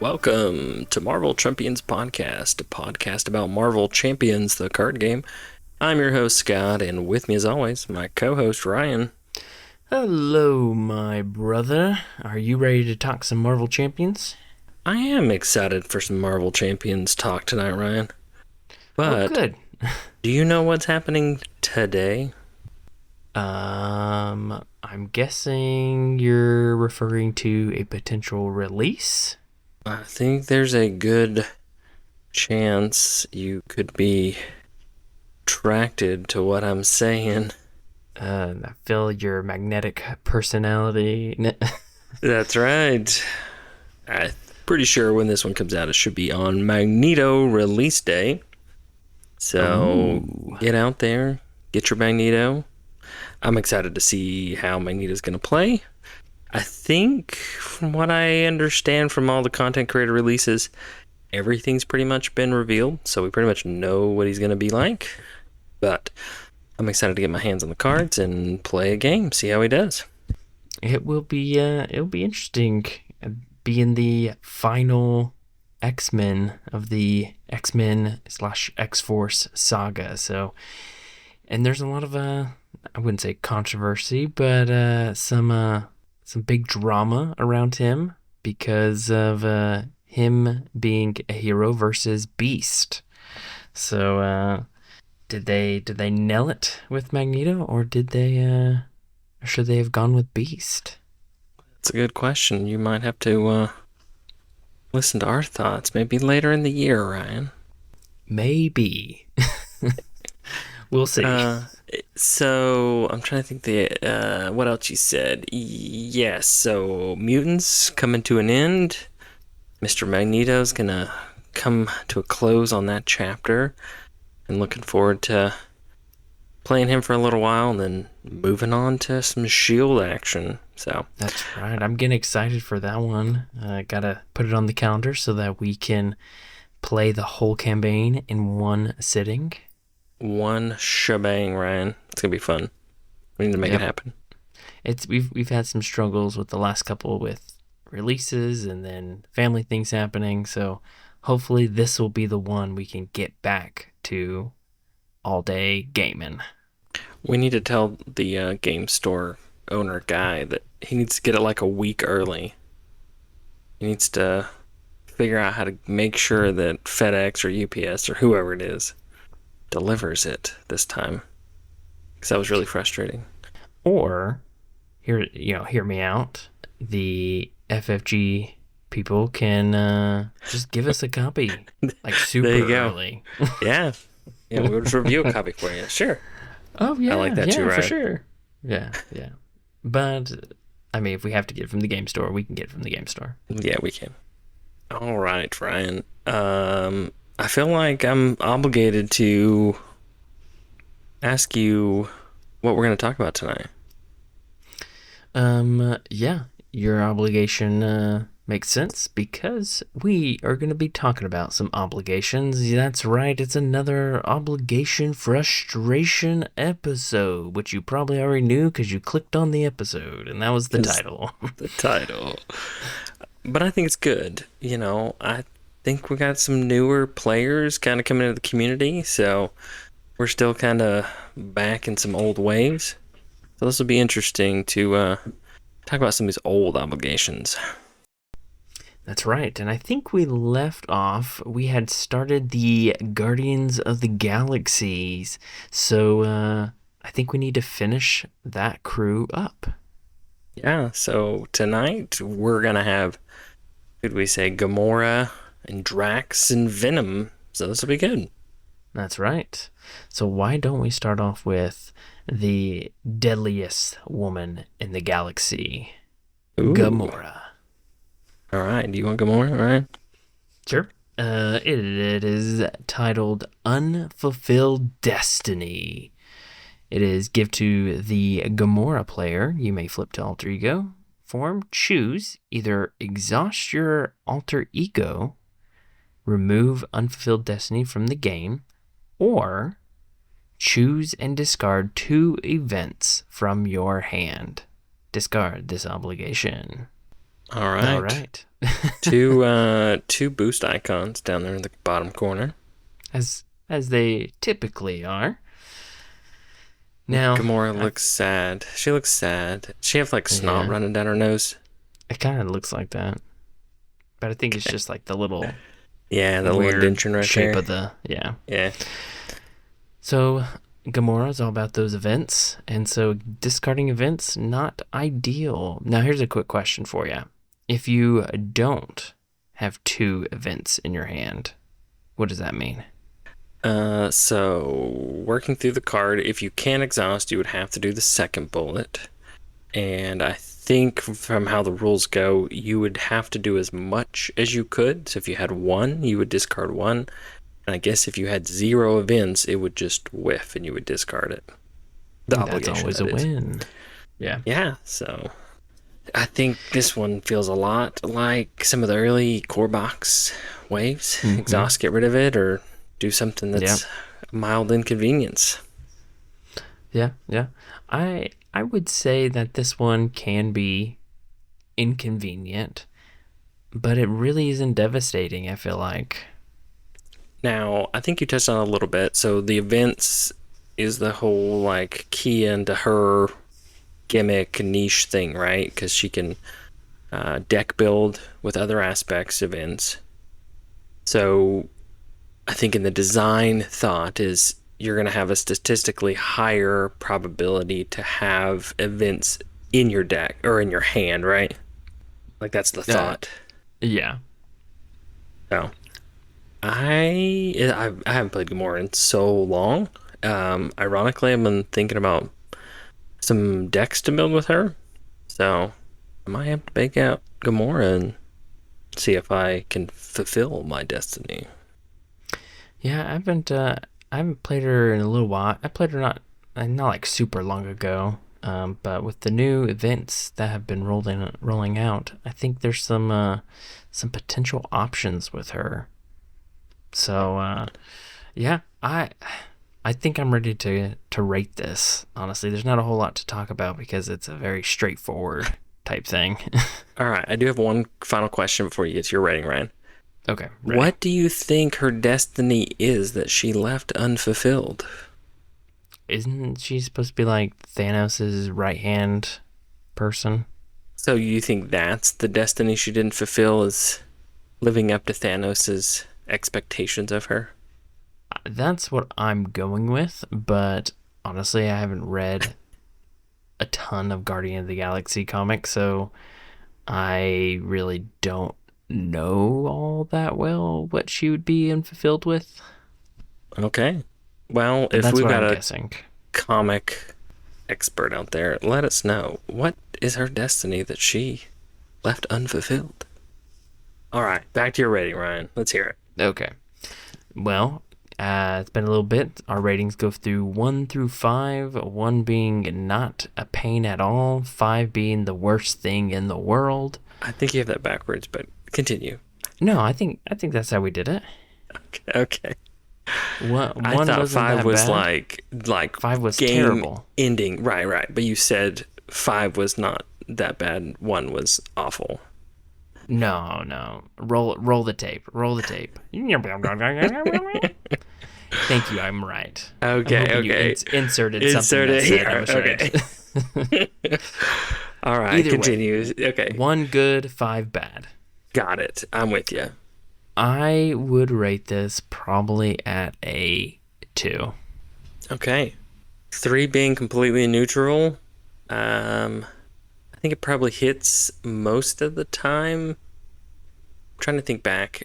Welcome to Marvel Champions Podcast, a podcast about Marvel Champions, the card game. I'm your host, Scott, and with me as always, my co-host, Ryan. Hello, my brother. Are you ready to talk some Marvel Champions? I am excited for some Marvel Champions talk tonight, Ryan. But good. Do you know what's happening today? I'm guessing you're referring to a potential release? I think there's a good chance you could be attracted to what I'm saying. I feel your magnetic personality. That's right. I'm pretty sure when this one comes out, it should be on Magneto release day. So Get out there, get your Magneto. I'm excited to see how Magneto's going to play. I think, from what I understand from all the content creator releases, everything's pretty much been revealed, so we pretty much know what he's going to be like. But I'm excited to get my hands on the cards and play a game, see how he does. It'll be interesting being the final X-Men of the X-Men/X-Force saga. So, and there's a lot of I wouldn't say controversy, but some big drama around him because of him being a hero versus Beast. So did they nail it with Magneto, or did they or should they have gone with Beast? That's a good question. You might have to listen to our thoughts maybe later in the year, Ryan. Maybe. We'll see. So I'm trying to think what else you said. Yes, so mutants coming to an end. Mr. Magneto's gonna come to a close on that chapter, and looking forward to playing him for a little while and then moving on to some Shield action. So that's right. I'm getting excited for that one. Gotta put it on the calendar so that we can play the whole campaign in one sitting. One shebang, Ryan. It's gonna be fun. We need to make it happen. We've had some struggles with the last couple with releases and then family things happening. So hopefully this will be the one we can get back to all day gaming. We need to tell the game store owner guy that he needs to get it like a week early. He needs to figure out how to make sure that FedEx or UPS or whoever it is delivers it this time, because that was really frustrating. Or hear me out, the FFG people can just give us a copy like super early. yeah we'll just review a copy for you. Sure. Oh yeah, I like that too, right? For sure. Yeah but I mean, if we have to get it from the game store, we can get it from the game store. Yeah, we can. All right, Ryan. I feel like I'm obligated to ask you what we're going to talk about tonight. Yeah, your obligation makes sense because we are going to be talking about some obligations. That's right, it's another obligation frustration episode, which you probably already knew because you clicked on the episode, and that was the title. The title. But I think it's good. I think we got some newer players kind of coming into the community, so we're still kind of back in some old ways. So this will be interesting to talk about some of these old obligations. That's right, and I think we left off, we had started the Guardians of the Galaxies, so I think we need to finish that crew up. Yeah, so tonight we're going to have, could we say, Gamora and Drax and Venom, so this will be good. That's right. So why don't we start off with the deadliest woman in the galaxy, Ooh. Gamora. All right, do you want Gamora? All right. Sure. It is titled Unfulfilled Destiny. It is give to the Gamora player. You may flip to alter ego form. Choose either exhaust your alter ego, remove Unfulfilled Destiny from the game, or choose and discard 2 events from your hand. Discard this obligation. All All right. right. Two boost icons down there in the bottom corner. As they typically are. Now, Gamora looks sad. She looks sad. She have like snot yeah, running down her nose. it kind of looks like that. But I think it's just like the little Yeah, the little weird indention right shape there. of the, yeah. Yeah. So Gamora is all about those events, and so discarding events, not ideal. Now, here's a quick question for you. If you don't have two events in your hand, what does that mean? So working through the card, if you can't exhaust, you would have to do the second bullet. And I think from how the rules go, you would have to do as much as you could. So if you had one, you would discard one. And I guess if you had 0 events, it would just whiff and you would discard it. The That's obligation, always that a is. win. Yeah. Yeah, so I think this one feels a lot like some of the early core box waves. Mm-hmm. Exhaust, get rid of it, or do something that's a mild inconvenience. Yeah, yeah. I would say that this one can be inconvenient, but it really isn't devastating, I feel like. Now, I think you touched on it a little bit. So the events is the whole like key into her gimmick niche thing, right? Because she can deck build with other aspects of events. So I think in the design thought is you're going to have a statistically higher probability to have events in your deck or in your hand, right? Like that's the thought. Yeah. So I haven't played Gamora in so long. Ironically, I've been thinking about some decks to build with her. So I might have to bake out Gamora and see if I can fulfill my destiny. Yeah, I haven't played her in a little while. I played her not like super long ago. But with the new events that have been rolling out, I think there's some potential options with her. So yeah, I think I'm ready to rate this. Honestly, there's not a whole lot to talk about because it's a very straightforward type thing. All right, I do have one final question before you get to your rating, Ryan. Okay, ready. What do you think her destiny is that she left unfulfilled? Isn't she supposed to be like Thanos' right hand person? So you think that's the destiny she didn't fulfill, is living up to Thanos' expectations of her? That's what I'm going with, but honestly, I haven't read a ton of Guardian of the Galaxy comics, so I really don't know all that well what she would be unfulfilled with. Okay. Well, if That's we've what got I'm a guessing. comic expert out there, let us know. What is her destiny that she left unfulfilled? All right, back to your rating, Ryan. Let's hear it. Okay. Well, it's been a little bit. Our ratings go through 1 through 5, 1 being not a pain at all, 5 being the worst thing in the world. I think you have that backwards, but continue. No, I think that's how we did it. Okay. One I thought wasn't 5 that was bad. like 5 was game terrible. ending. Right. But you said 5 was not that bad. 1 was awful. No. Roll the tape. Roll the tape. Thank you. I'm right. Okay. You inserted something that said I was right. All right. Either continue. way, Okay. 1 good, 5 bad. Got it. I'm with you. I would rate this probably at a 2. Okay. 3 being completely neutral. I think it probably hits most of the time. I'm trying to think back.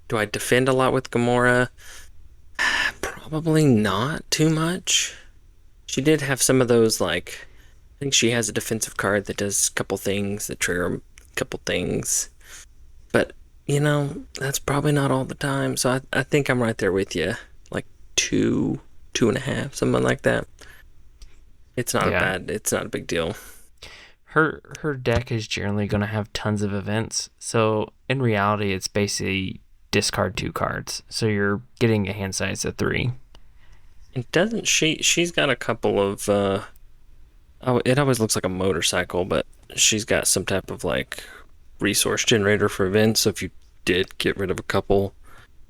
Do I defend a lot with Gamora? Probably not too much. She did have some of those, like, I think she has a defensive card that does a couple things that trigger a couple things. But, that's probably not all the time. So I think I'm right there with you. Like 2, 2.5, something like that. It's not it's not a big deal. Her deck is generally going to have tons of events. So in reality, it's basically discard 2 cards. So you're getting a hand size of 3. And doesn't she's got a couple of, it always looks like a motorcycle, but she's got some type of like resource generator for events. So if you did get rid of a couple,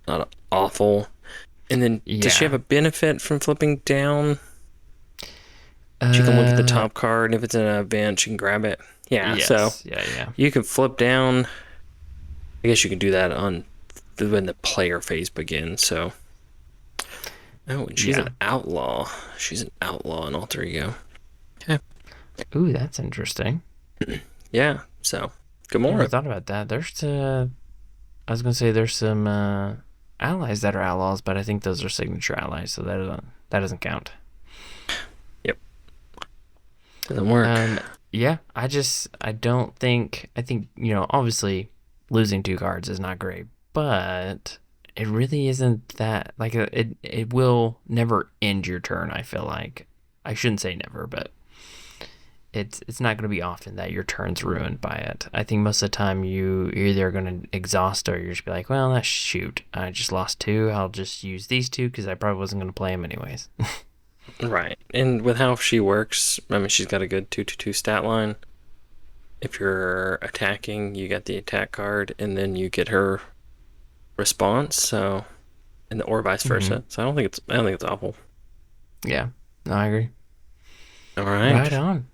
not awful. And then does she have a benefit from flipping down? She can look at the top card, and if it's in an event, she can grab it. Yeah, yes. So yeah. you can flip down. I guess you can do that on when the player phase begins. So, oh, and she's an outlaw. She's an outlaw in Alter Ego. Okay. Ooh, that's interesting. Yeah. So, Gamora. I never thought about that. I was gonna say there's some allies that are outlaws, but I think those are signature allies, so that doesn't count. Yep. Doesn't work. Yeah, I think obviously losing 2 cards is not great, but it really isn't that like it will never end your turn. I feel like I shouldn't say never, but it's not going to be often that your turn's ruined by it. I think most of the time you're either going to exhaust or you're just be like, well, shoot, I just lost 2. I'll just use these 2 because I probably wasn't going to play them anyways. Right. And with how she works, I mean, she's got a good 2/2 stat line. If you're attacking, you get the attack card, and then you get her response. So, or vice versa. So I don't think it's awful. Yeah, no, I agree. All right. Right on.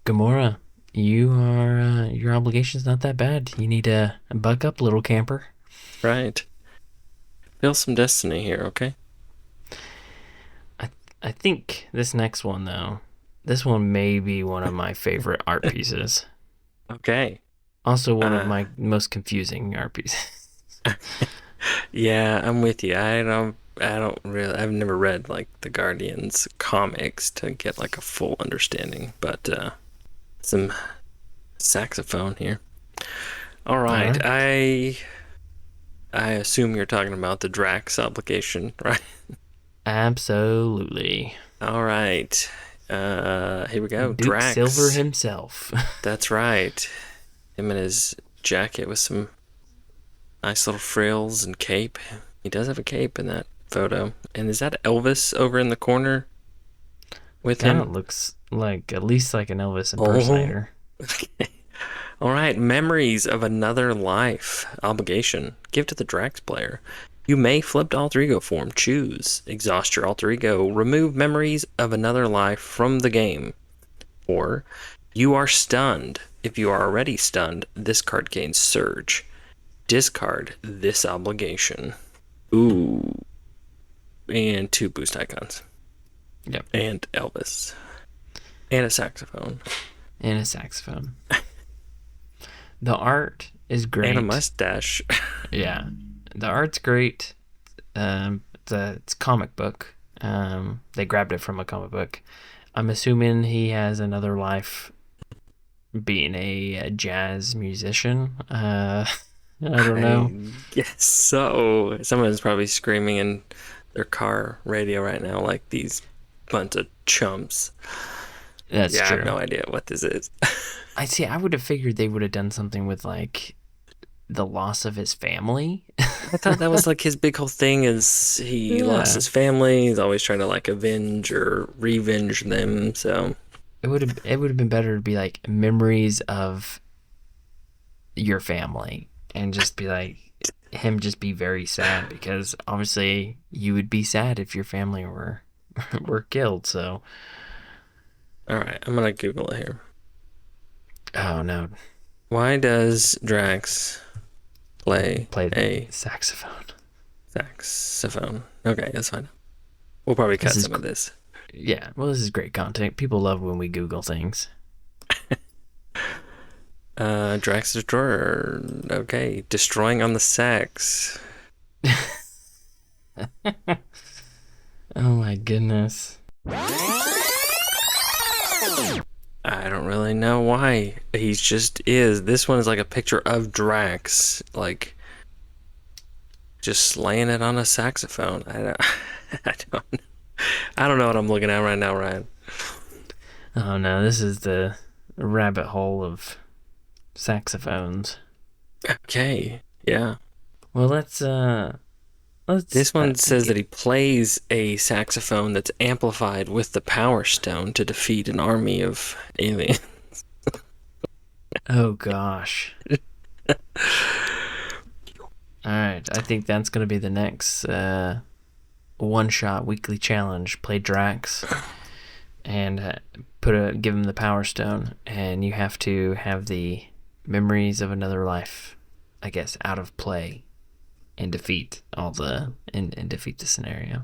Gamora, your obligation's not that bad. You need to buck up, little camper. Right. Feel some destiny here, okay? I think this next one, though, this one may be one of my favorite art pieces. Okay. Also one of my most confusing art pieces. Yeah, I'm with you. I don't really, I've never read like the Guardians comics to get like a full understanding, but some saxophone here. All right. I assume you're talking about the Drax obligation, right? Absolutely. All right. Here we go. Duke Drax. Silver himself. That's right. Him in his jacket with some nice little frills and cape. He does have a cape in that photo. And is that Elvis over in the corner with him? Kind of looks like at least like an Elvis impersonator. Okay. All right. Memories of Another Life. Obligation. Give to the Drax player. You may flip to alter ego form. Choose. Exhaust your alter ego. Remove memories of another life from the game. Or you are stunned. If you are already stunned, this card gains surge. Discard this obligation. Ooh. And 2 boost icons. Yep. And Elvis. And a saxophone. The art is great. And a mustache. Yeah. The art's great. It's a comic book. They grabbed it from a comic book. I'm assuming he has another life being a jazz musician. I don't know. Yes, so someone's probably screaming in their car radio right now like these bunch of chumps. That's true. I have no idea what this is. I would have figured they would have done something with like the loss of his family. I thought that was like his big whole thing is he lost his family. He's always trying to like avenge or revenge them. So it would have been better to be like memories of your family and just be like him just be very sad because obviously you would be sad if your family were killed. So all right, I'm gonna Google it here. Oh no! Why does Drax play a saxophone? Okay, that's fine. We'll probably cut some of this. Yeah, well, this is great content. People love when we Google things. Drax Destroyer. Okay, destroying on the sax. Oh my goodness. I don't really know why. He's just is. This one is like a picture of Drax, like just slaying it on a saxophone. I don't know what I'm looking at right now, Ryan. Oh no, this is the rabbit hole of saxophones. Okay, yeah. Well, let's. This one says that he plays a saxophone that's amplified with the Power Stone to defeat an army of aliens. Oh gosh. All right, I think that's going to be the next one-shot weekly challenge. Play Drax and give him the Power Stone, and you have to have the memories of another life, I guess, out of play and defeat and defeat the scenario.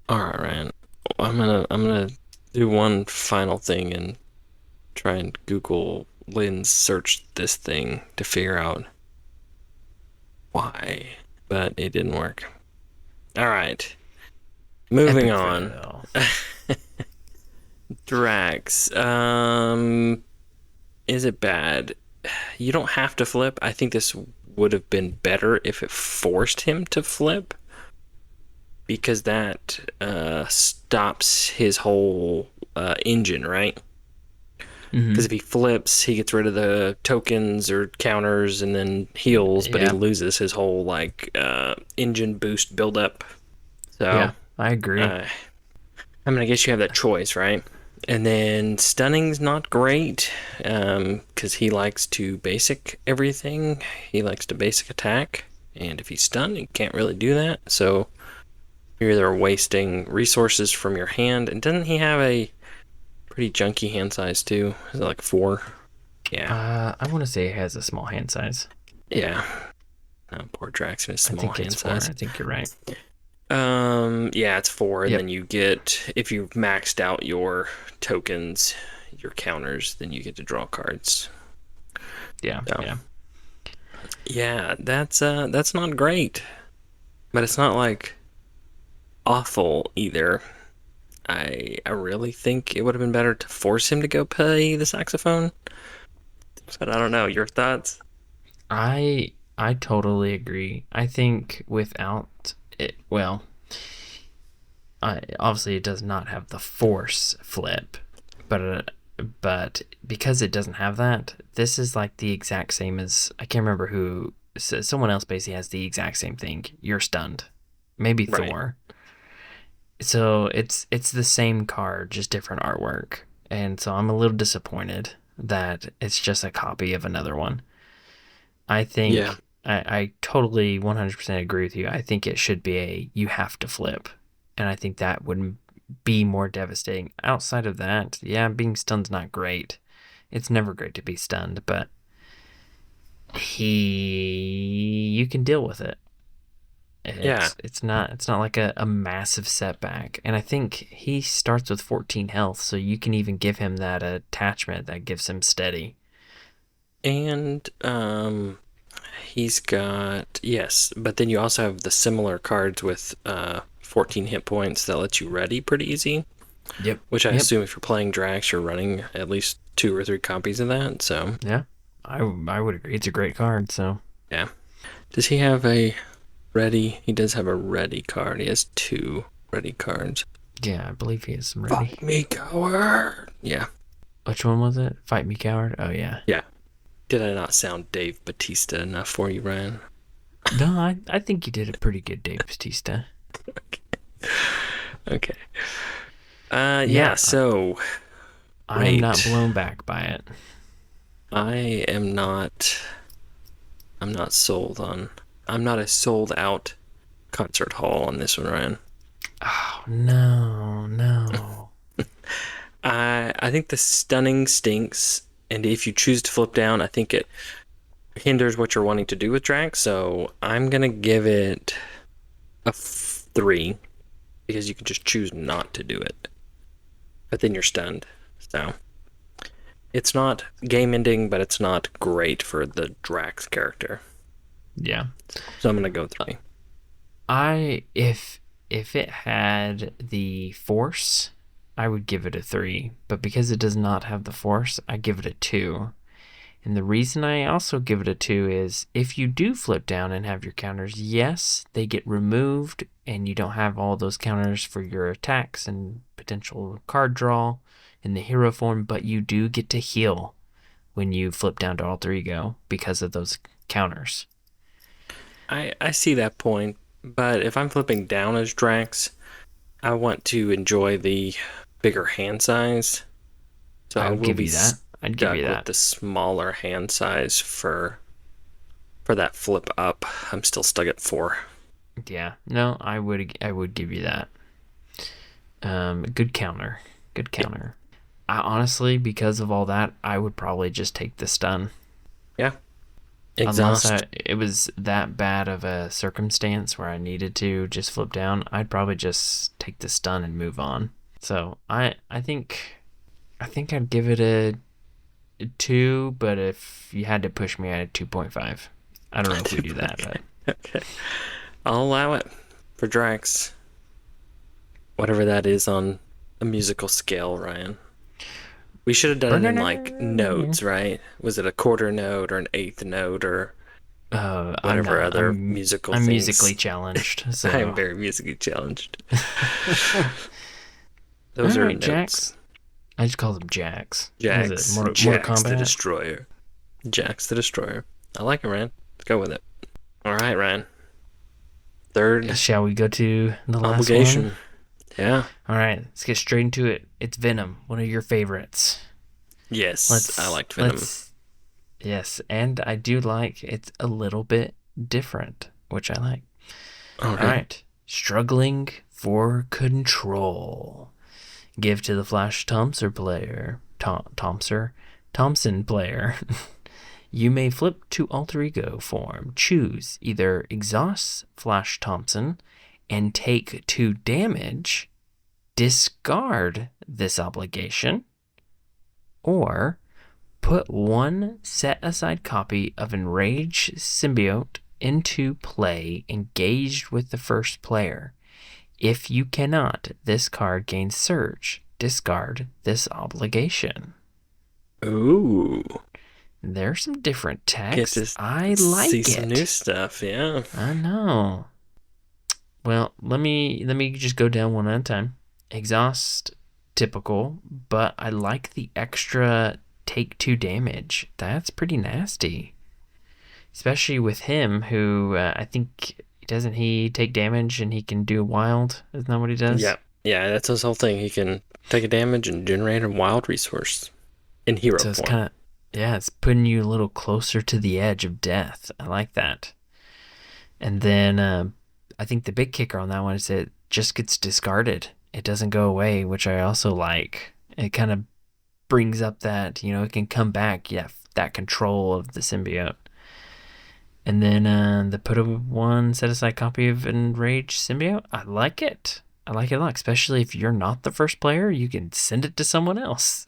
All right, Ryan. I'm gonna do one final thing and try and Google lens search this thing to figure out why, but it didn't work. All right, moving Epic on. fail. Drax. Is it bad? You don't have to flip. I think this would have been better if it forced him to flip, because that stops his whole engine, right? Because if he flips, he gets rid of the tokens or counters and then heals, but he Yeah. loses his whole engine boost buildup. So Yeah, I agree. I mean, I guess you have that choice, right? And then stunning's not great because he likes to basic everything. He likes to basic attack, and if he's stunned, he can't really do that. So you're either wasting resources from your hand, and doesn't he have a pretty junky hand size too? Is it like 4? Yeah. I want to say it has a small hand size. Yeah. Poor Drax and his I small think hand it's 4. size. I think you're right. Yeah, it's 4, and Yep. then you get, if you've maxed out your tokens, your counters, then you get to draw cards. Yeah, So, yeah. yeah, that's not great, but it's not like awful either. I really think it would have been better to force him to go play the saxophone. But I don't know. Your thoughts? I totally agree. I think without it, well, obviously it does not have the force flip, but because it doesn't have that, this is like the exact same as I can't remember who. Someone else basically has the exact same thing. You're stunned, maybe Right. Thor. So it's the same card, just different artwork, and so I'm a little disappointed that it's just a copy of another one. I think Yeah. I totally 100% agree with you. I think it should be you have to flip. And I think that would be more devastating. Outside of that, yeah, being stunned's not great. It's never great to be stunned, but you can deal with it. Yeah. It's not like a massive setback. And I think he starts with 14 health, so you can even give him that attachment that gives him steady. And he's got, yes, but then you also have the similar cards with 14 hit points that lets you ready pretty easy. Yep. Which I Yep. assume if you're playing Drax, you're running at least 2 or 3 copies of that. So Yeah. I would agree. It's a great card, so yeah. Does he have a ready? He does have a ready card. He has 2 ready cards. yeah, I believe he has some ready. Fuck me, coward. Yeah. Which one was it? Fight Me Coward? Oh, yeah. Yeah. Did I not sound Dave Bautista enough for you, Ryan? No, I think you did a pretty good Dave Bautista. Okay. Yeah. Yeah, so I'm not Great. blown back by it. I'm not sold on, I'm not a sold out concert hall on this one, Ryan. Oh, no. I think the stunning stinks, and if you choose to flip down, I think it hinders what you're wanting to do with Drax. So I'm gonna give it a 3 because you can just choose not to do it, but then you're stunned. So it's not game ending, but it's not great for the Drax character. Yeah. So I'm gonna go 3. If it had the force, I would give it a 3. But because it does not have the force, I give it a 2. And the reason I also give it a 2 is if you do flip down and have your counters, yes, they get removed and you don't have all those counters for your attacks and potential card draw in the hero form, but you do get to heal when you flip down to alter ego because of those counters. I see that point, but if I'm flipping down as Drax, I want to enjoy the bigger hand size. So I I would will give be you that. I'd give you stuck with that. the smaller hand size for that flip up. I'm still stuck at 4. Yeah, no, I would give you that. Good counter. Good Yeah. counter. I honestly, because of all that, I would probably just take the stun. Yeah. Unless Exhaust. it was that bad of a circumstance where I needed to just flip down, I'd probably just take the stun and move on. So I think I'd give it a 2, but if you had to push me at a 2.5. I don't know if we do that, but Okay. I'll allow it for Drax. Whatever that is on a musical scale, Ryan. We should have done it in like notes, right? Was it a quarter note or an eighth note or I'm whatever not. other musical I'm musically things? challenged, I am so very musically challenged. all Those are right, Jax. notes. I just call them Jax. What is it? Jax. Mortal Jax the Kombat? Destroyer. Jax the Destroyer. I like it, Ryan. Let's go with it. All right, Ryan. Third Shall we go to the last obligation. one? Yeah. All right, let's get straight into it. It's Venom, one of your favorites. Yes, I Let's liked Venom. let's yes, and I do like it's a little bit different, which I like. All Okay. right, struggling for control. Give to the Flash Thompson player. You may flip to alter ego form. Choose either exhaust Flash Thompson and take 2 damage, discard this obligation, or put 1 set aside copy of Enraged Symbiote into play engaged with the first player. If you cannot, this card gains Surge. Discard this obligation. Ooh. There's some different Get text. to I see like some new it. stuff, yeah. I know. Well, let me just go down one at a time. Exhaust, typical, but I like the extra take 2 damage. That's pretty nasty, especially with him, who I think doesn't he take damage and he can do wild? Isn't that what he does? Yeah. Yeah, that's his whole thing. He can take a damage and generate a wild resource in hero So it's form. kind of yeah, it's putting you a little closer to the edge of death. I like that. And then I think the big kicker on that one is it just gets discarded. It doesn't go away, which I also like. It kind of brings up that, it can come back, yeah, that control of the symbiote. And then the put a 1 set aside copy of Enraged Symbiote. I like it. I like it a lot, especially if you're not the first player, you can send it to someone else.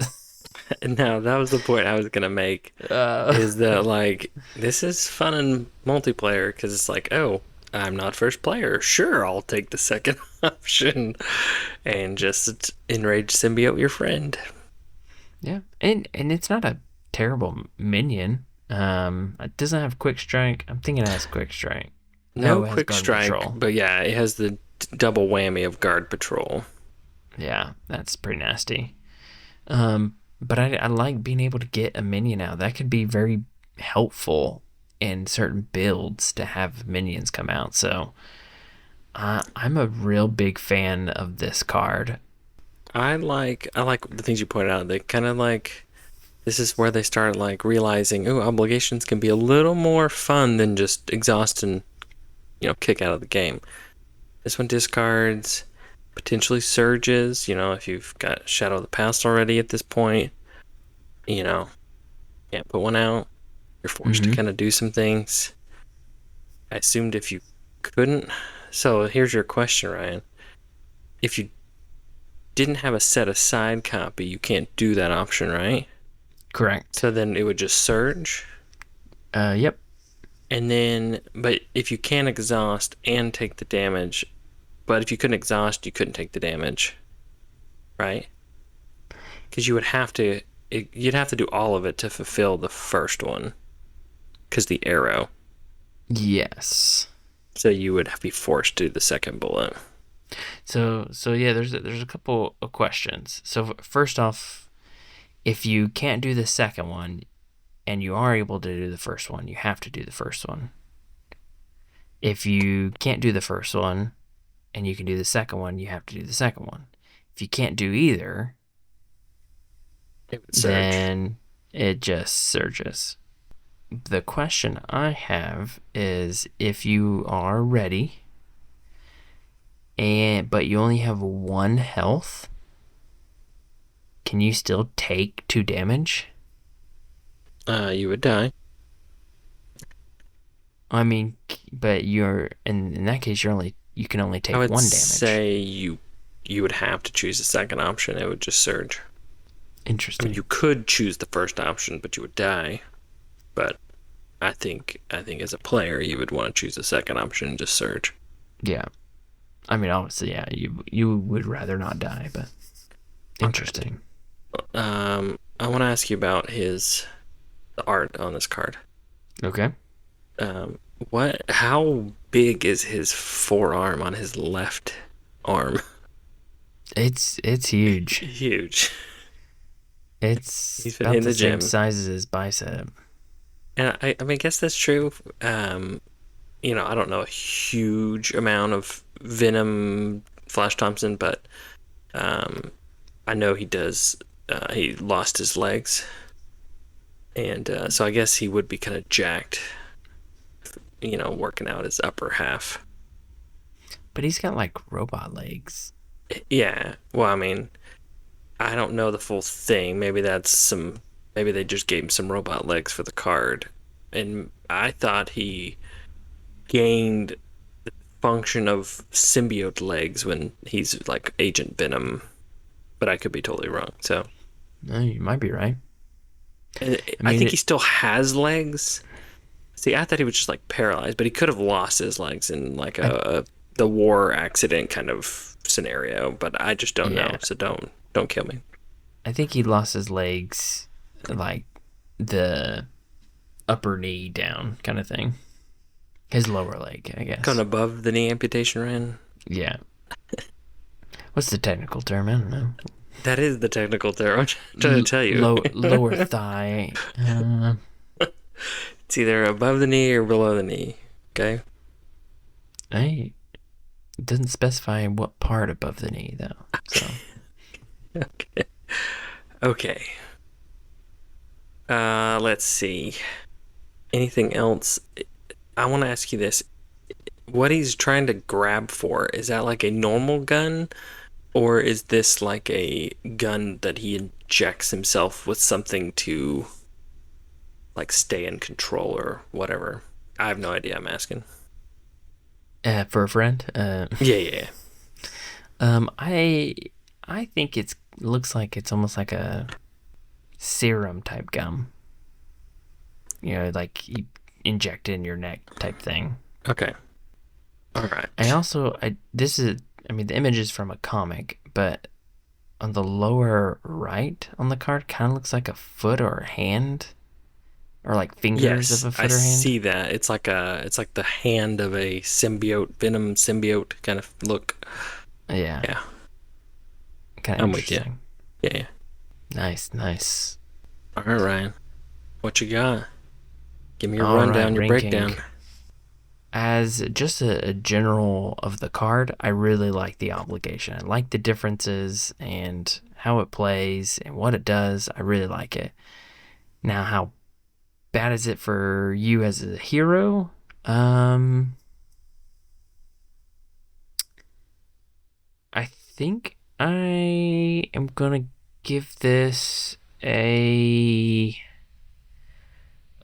Now, that was the point I was going to make, is that, like, this is fun in multiplayer, because it's like, oh, I'm not first player. Sure, I'll take the second option and just enrage symbiote your friend. Yeah, and it's not a terrible minion. It doesn't have quick strike. I'm thinking it has quick strike. No It has quick guard strike, patrol. but yeah, it has the double whammy of guard patrol. Yeah, that's pretty nasty. But I like being able to get a minion out. That could be very helpful in certain builds to have minions come out. So I'm a real big fan of this card. I like the things you pointed out. They kind of like, this is where they start like realizing, oh, obligations can be a little more fun than just exhaust and kick out of the game. This one discards, potentially surges. If you've got Shadow of the Past already at this point, can't put one out. You're forced to kind of do some things. I assumed if you couldn't. So here's your question, Ryan. If you didn't have a set aside copy, you can't do that option, right? Correct. So then it would just surge. Yep. And then, but if you can exhaust and take the damage, but if you couldn't exhaust, you couldn't take the damage, right? Because you'd have to do all of it to fulfill the first one, because the arrow. Yes. So you would be forced to do the second bullet. So yeah, there's a couple of questions. So first off, if you can't do the second one and you are able to do the first one, you have to do the first one. If you can't do the first one and you can do the second one, you have to do the second one. If you can't do either, It would surge. then it just surges. The question I have is if you are ready, but you only have 1 health, can you still take 2 damage? You would die. I mean, but you're in that case you can only take I would 1 damage. say you would have to choose the second option. It would just surge. I Interesting. mean, you could choose the first option, but you would die. But I think as a player, you would want to choose the second option and just surge. Yeah. I mean, obviously, yeah, you would rather not die, but interesting. I want to ask you about the art on this card. Okay. How big is his forearm on his left arm? It's huge. Huge. It's He's been about in the the same gym. size as his bicep. And I mean, I guess that's true. I don't know a huge amount of Venom Flash Thompson, but I know he does. He lost his legs, and so I guess he would be kind of jacked, working out his upper half. But he's got like robot legs. Yeah. Well, I mean, I don't know the full thing. Maybe they just gave him some robot legs for the card, and I thought he gained the function of symbiote legs when he's like Agent Venom, but I could be totally wrong. So No, you might be right. I think he still has legs. See, I thought he was just like paralyzed, but he could have lost his legs in like the war accident kind of scenario. But I just don't know, so don't kill me. I think he lost his legs, like the upper knee down kind of thing. His lower leg, I guess. Kind of above the knee amputation, Ryan. Yeah. What's the technical term? I don't know. That is the technical term. I'm trying to tell you. Lower thigh. It's either above the knee or below the knee. Okay. It doesn't specify what part above the knee, though. So. Okay. Let's see. Anything else? I want to ask you this. What he's trying to grab for, is that like a normal gun? Or is this like a gun that he injects himself with something to like stay in control or whatever? I have no idea. I'm asking. For a friend? Yeah. I think it looks like it's almost like a serum type gum. Like you inject it in your neck type thing. Okay. All right. The image is from a comic, but on the lower right on the card kind of looks like a foot or a hand, or like fingers of a foot or hand. I see that. It's like the hand of a Venom symbiote kind of look. Yeah. Yeah. Kind of I'm with you. interesting. Yeah. Nice. All right, Ryan. What you got? Give me your All rundown, right, your ranking. breakdown. As just a general of the card, I really like the obligation. I like the differences and how it plays and what it does. I really like it. Now, how bad is it for you as a hero? I think I am gonna give this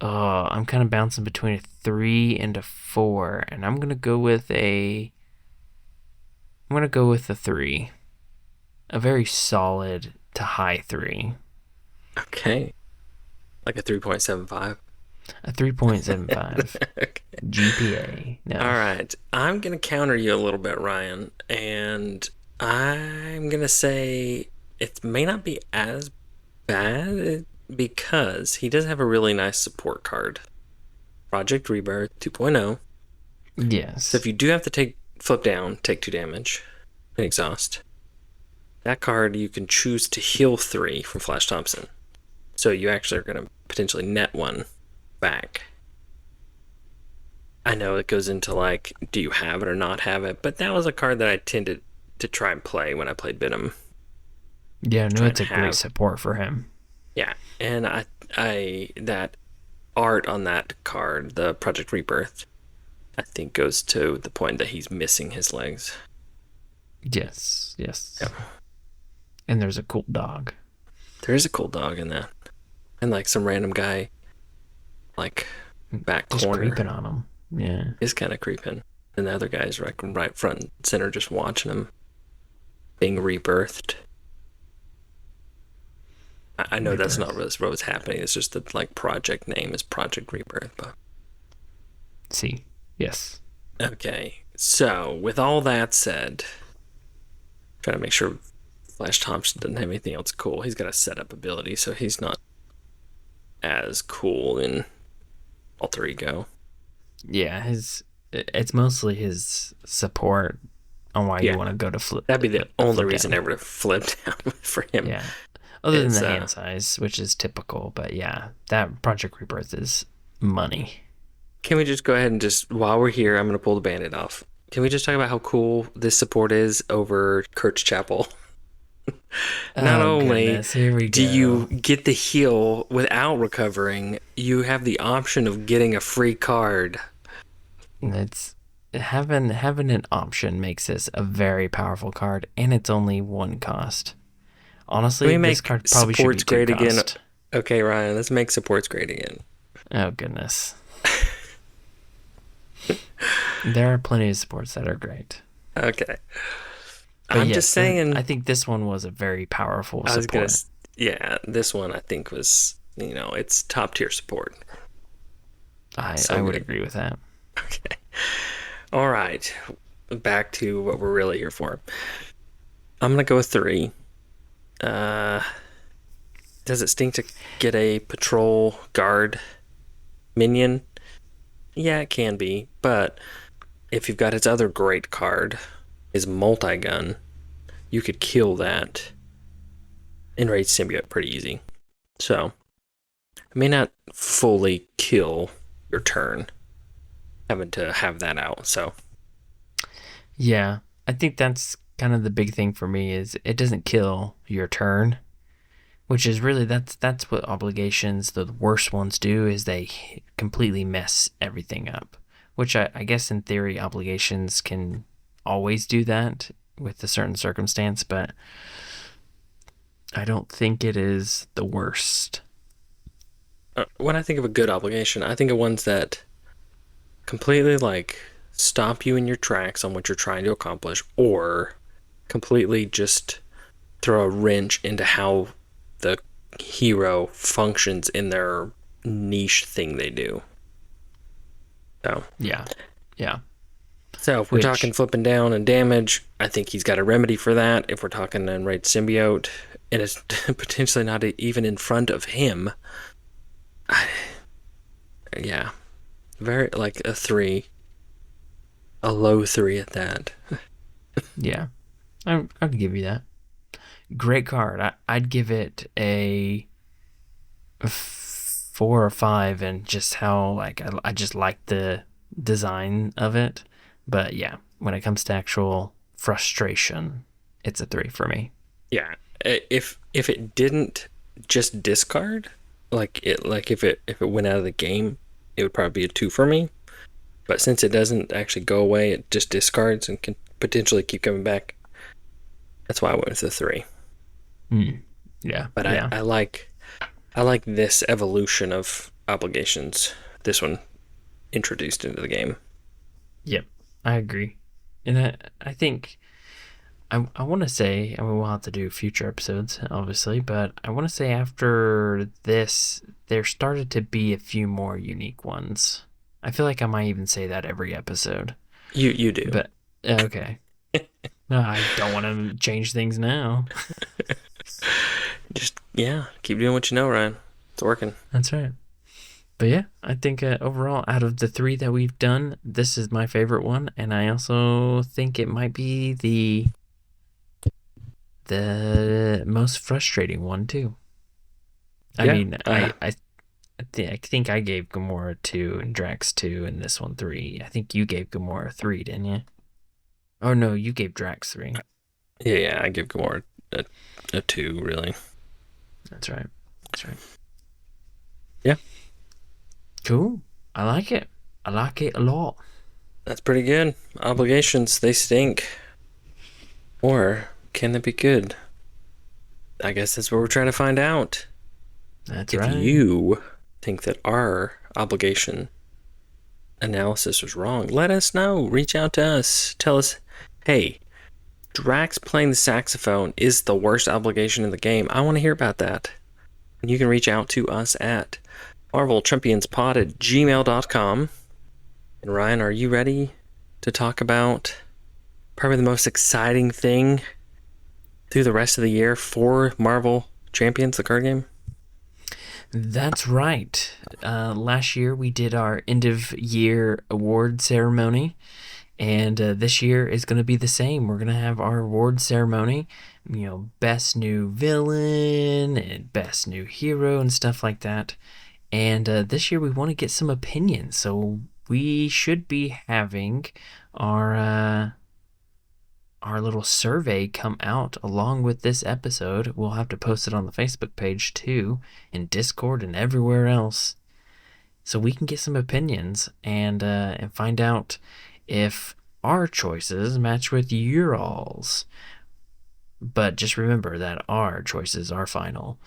I'm kind of bouncing between a 3 and a 4, and I'm gonna go with a 3. A very solid to high 3. Okay. Like a 3.75. A 3.75 Okay. GPA. No. All right. I'm going to counter you a little bit, Ryan, and I'm going to say it may not be as bad because he does have a really nice support card. Project Rebirth 2.0. Yes. So if you do have to flip down, take 2 damage, and exhaust, that card you can choose to heal 3 from Flash Thompson. So you actually are going to potentially net 1 back. I know it goes into like, do you have it or not have it? But that was a card that I tended to try and play when I played Venom. Yeah, no, it's a great support for him. Yeah, and that art on that card, the Project Rebirth, I think goes to the point that he's missing his legs. Yes, yes. Yeah. And there's a cool dog. There is a cool dog in that. And like some random guy, like back Just corner, creeping on him. Yeah. is kind of creeping. And the other guy's right front and center just watching him being rebirthed. I know that's not what's happening. It's just that like project name is Project Rebirth. But See. Yes. okay, so with all that said, trying to make sure Flash Thompson doesn't have anything else cool. He's got a setup ability, so he's not as cool in Alter Ego. Yeah, it's mostly his support on why you want to go to flip. That'd be the only reason ever to flip down for him. Yeah. Other than the hand size, which is typical, but yeah, that Project Rebirth is money. Can we just go ahead and while we're here, I'm going to pull the Band-Aid off. Can we just talk about how cool this support is over Kurt's Chapel? Not only do you get the heal without recovering, you have the option of getting a free card. It's having an option makes this a very powerful card, and it's only one cost. Honestly, this card probably should be two great cost. Again. Okay, Ryan, let's make supports great again. Oh goodness. There are plenty of supports that are great. Okay. I'm just saying. I think this one was a very powerful support. This one I think was, it's top tier support. I would agree with that. Okay. All right. Back to what we're really here for. I'm going to go with 3. Does it stink to get a patrol guard minion? Yeah, it can be, but if you've got his other great card, his multi-gun, you could kill that Enraged Symbiote pretty easy. So, it may not fully kill your turn, having to have that out, so. Yeah, I think that's kind of the big thing for me is it doesn't kill your turn, which is really, that's what obligations, the worst ones do, is they completely mess everything up. Which I guess in theory obligations can always do that with a certain circumstance, but I don't think it is the worst. When I think of a good obligation, I think of ones that completely stop you in your tracks on what you're trying to accomplish, or completely just throw a wrench into how the hero functions in their niche thing they do. So yeah. So if we're talking flipping down and damage, I think he's got a remedy for that. If we're talking Enraged Symbiote, and it's potentially not even in front of him, very a 3, a low 3 at that. Yeah, I'd give you that. Great card. I'd give it a 4 or 5, and just how I just like the design of it. But yeah, when it comes to actual frustration, it's a 3 for me. Yeah, if it didn't just discard, if it went out of the game, it would probably be a 2 for me. But since it doesn't actually go away, it just discards and can potentially keep coming back. That's why I went with a 3. Yeah, but yeah. I like this evolution of obligations. This one introduced into the game. Yep, I agree, and I think I want to say, I mean, we'll have to do future episodes, obviously, but I want to say after this, there started to be a few more unique ones. I feel like I might even say that every episode. You do. But, okay. No, I don't want to change things now. Just, keep doing what you know, Ryan. It's working. That's right. But yeah, I think overall, out of the 3 that we've done, this is my favorite one, and I also think it might be the most frustrating one too. I think I gave Gamora 2 and Drax 2 and this one 3. I think you gave Gamora 3, didn't you? Oh no, you gave Drax 3. Yeah, I give Gamora a 2, really. That's right. Yeah, Cool. I like it. I like it a lot. that's pretty good. Obligations, they stink. Or can they be good? I guess that's what we're trying to find out. That's If right. you think that our obligation analysis was wrong, let us know. Reach out to us. Tell us, hey, Drax playing the saxophone is the worst obligation in the game. I want to hear about that. And you can reach out to us at marvelchampionspod@gmail.com. And Ryan, are you ready to talk about probably the most exciting thing through the rest of the year for Marvel Champions, the card game? That's right. Last year we did our end of year award ceremony, and this year is going to be the same. We're going to have our award ceremony, best new villain and best new hero and stuff like that. And this year we want to get some opinions, so we should be having our our little survey come out along with this episode. We'll have to post it on the Facebook page too, in Discord and everywhere else, so we can get some opinions and find out if our choices match with your all's. But just remember that our choices are final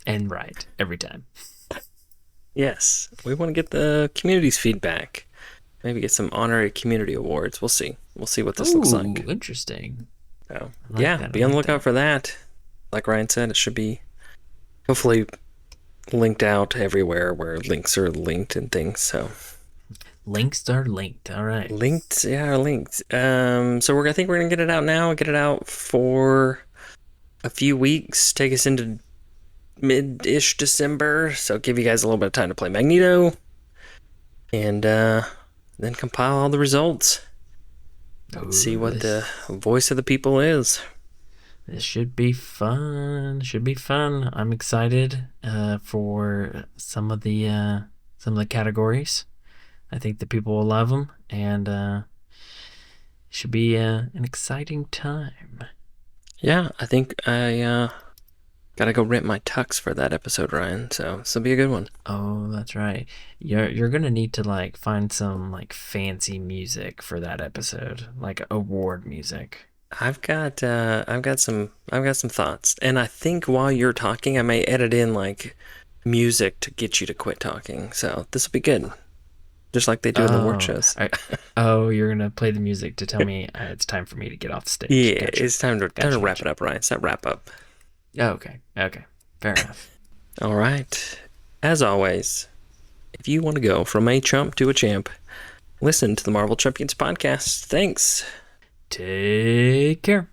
and right every time. Yes, we want to get the community's feedback. Maybe get some honorary community awards. We'll see. We'll see what this looks like. Interesting. So, like yeah, that, be on the lookout for that. Like Ryan said, it should be hopefully linked out everywhere where links are linked and things. So Links are linked. All right. linked, yeah, linked. So I think we're gonna get it out now. Get it out for a few weeks. Take us into mid-ish December. So give you guys a little bit of time to play Magneto, and then compile all the results. See what the voice of the people is. This should be fun. Should be fun. I'm excited for some of the categories. I think the people will love them, and it should be an exciting time. Yeah, I think I gotta go rent my tux for that episode, Ryan. So this will be a good one. Oh, that's right. You're gonna need to find some fancy music for that episode, like award music. I've got some thoughts, and I think while you're talking, I may edit in music to get you to quit talking. So this will be good, just like they do in the award shows. You're gonna play the music to tell me it's time for me to get off the stage. Yeah, Gotcha. it's time to wrap it up, Ryan. It's that wrap up. Okay, fair enough. All right. As always, if you want to go from a chump to a champ, listen to the Marvel Champions podcast. Thanks. Take care.